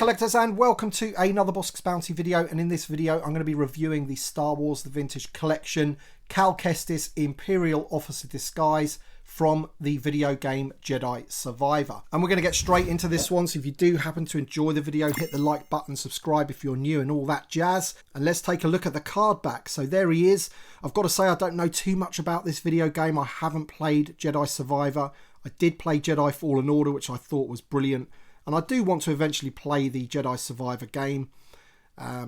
collectors, and welcome to another Bossk Bounty video. And in this video I'm going to be reviewing the Star Wars The Vintage Collection Cal Kestis Imperial Officer Disguise from the video game Jedi Survivor. And we're going to get straight into this one, so if you do happen to enjoy the video, hit the like button, subscribe if you're new and all that jazz. And let's take a look at the card back. So there he is. I've got to say I don't know too much about this video game. I haven't played Jedi Survivor. I did play Jedi Fallen Order, which I thought was brilliant. And I do want to eventually play the Jedi Survivor game,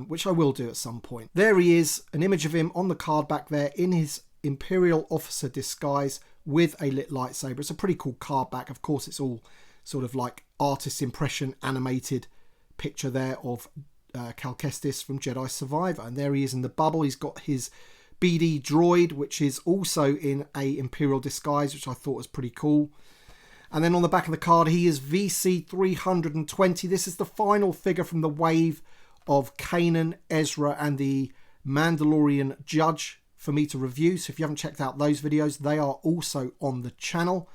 which I will do at some point. There he is, an image of him on the card back there in his Imperial Officer disguise with a lit lightsaber. It's a pretty cool card back. Of course, it's all sort of like artist's impression animated picture there of Cal Kestis from Jedi Survivor. And there he is in the bubble. He's got his BD droid, which is also in a Imperial disguise, which I thought was pretty cool. And then on the back of the card, he is VC 320. This is the final figure from the wave of Kanan, Ezra, and the Mandalorian Judge for me to review. So if you haven't checked out those videos, they are also on the channel.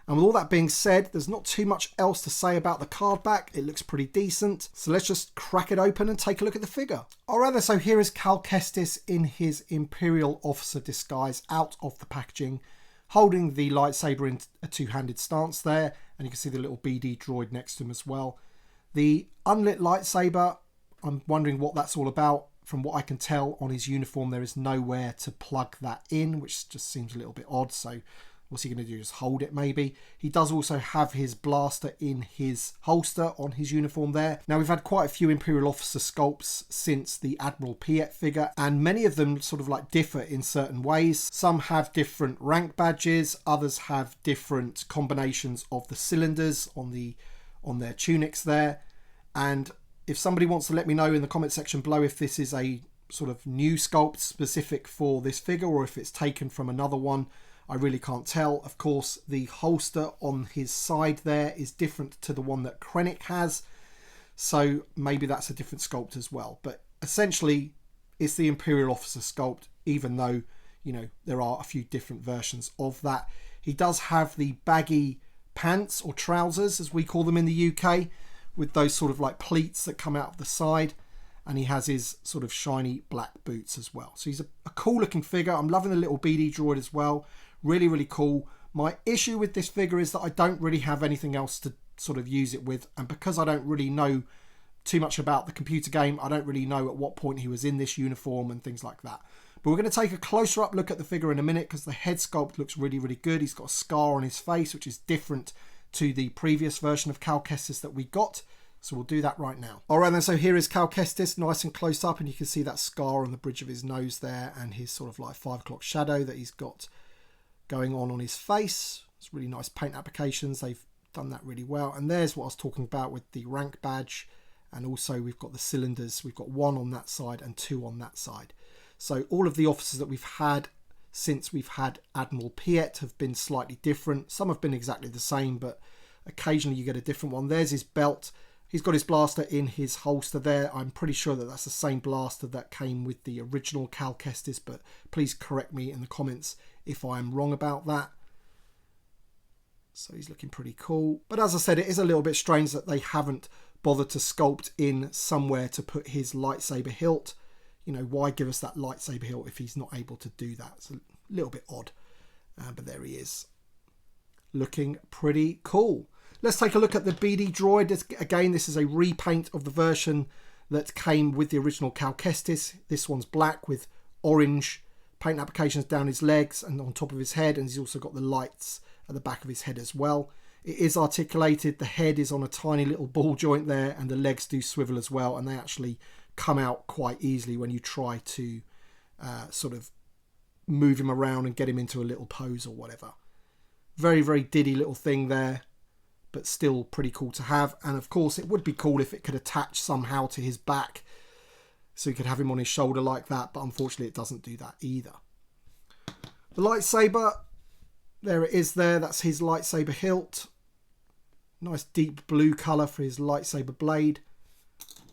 And with all that being said, there's not too much else to say about the card back. It looks pretty decent. So let's just crack it open and take a look at the figure. Alright, so here is Cal Kestis in his Imperial Officer disguise out of the packaging, holding the lightsaber in a two-handed stance there, and you can see the little BD droid next to him as well. The unlit lightsaber, I'm wondering what that's all about. From what I can tell on his uniform, there is nowhere to plug that in, which just seems a little bit odd. So what's he going to do, just hold it maybe? He does also have his blaster in his holster on his uniform there. Now, we've had quite a few Imperial Officer sculpts since the Admiral Piet figure, and many of them sort of like differ in certain ways. Some have different rank badges, others have different combinations of the cylinders on their tunics there. And if somebody wants to let me know in the comment section below if this is a sort of new sculpt specific for this figure or if it's taken from another one, I really can't tell. Of course, the holster on his side there is different to the one that Krennic has, so maybe that's a different sculpt as well. But essentially, it's the Imperial Officer sculpt, even though, you know, there are a few different versions of that. He does have the baggy pants, or trousers as we call them in the UK, with those sort of like pleats that come out of the side. And he has his sort of shiny black boots as well. So he's a cool looking figure. I'm loving the little BD droid as well. Really, really cool. My issue with this figure is that I don't really have anything else to sort of use it with. And because I don't really know too much about the computer game, I don't really know at what point he was in this uniform and things like that. But we're going to take a closer up look at the figure in a minute because the head sculpt looks really, really good. He's got a scar on his face, which is different to the previous version of Cal Kestis that we got. So we'll do that right now. All right then, so here is Cal Kestis, nice and close up, and you can see that scar on the bridge of his nose there and his sort of like 5 o'clock shadow that he's got going on his face. It's really nice paint applications. They've done that really well. And there's what I was talking about with the rank badge. And also we've got the cylinders. We've got 1 on that side and 2 on that side. So all of the officers that we've had since we've had Admiral Piet have been slightly different. Some have been exactly the same, but occasionally you get a different one. There's his belt. He's got his blaster in his holster there. I'm pretty sure that that's the same blaster that came with the original Cal Kestis, but please correct me in the comments if I'm wrong about that. So he's looking pretty cool. But as I said, it is a little bit strange that they haven't bothered to sculpt in somewhere to put his lightsaber hilt. You know, why give us that lightsaber hilt if he's not able to do that? It's a little bit odd. But there he is. Looking pretty cool. Let's take a look at the BD droid. Again, this is a repaint of the version that came with the original Cal Kestis. This one's black with orange paint applications down his legs and on top of his head. And he's also got the lights at the back of his head as well. It is articulated. The head is on a tiny little ball joint there, and the legs do swivel as well. And they actually come out quite easily when you try to sort of move him around and get him into a little pose or whatever. Very, very diddy little thing there, but still pretty cool to have. And of course, it would be cool if it could attach somehow to his back, so you could have him on his shoulder like that, but unfortunately it doesn't do that either. The lightsaber, there it is there. That's his lightsaber hilt. Nice deep blue colour for his lightsaber blade.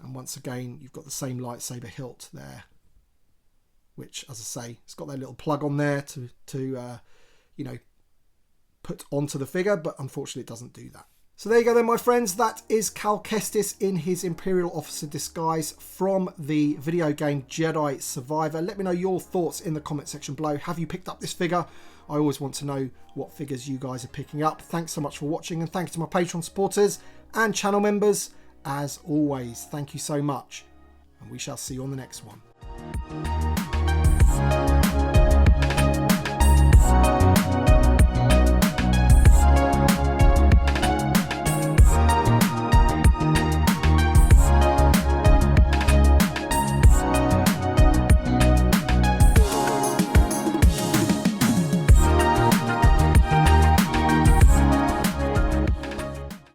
And once again, you've got the same lightsaber hilt there, which, as I say, it's got that little plug on there to you know, put onto the figure, but unfortunately it doesn't do that. So there you go then, my friends. That is Cal Kestis in his Imperial officer disguise from the video game Jedi Survivor. Let me know your thoughts in the comment section below. Have you picked up this figure? I always want to know what figures you guys are picking up. Thanks so much for watching, and thanks to my Patreon supporters and channel members. As always, thank you so much, and we shall see you on the next one.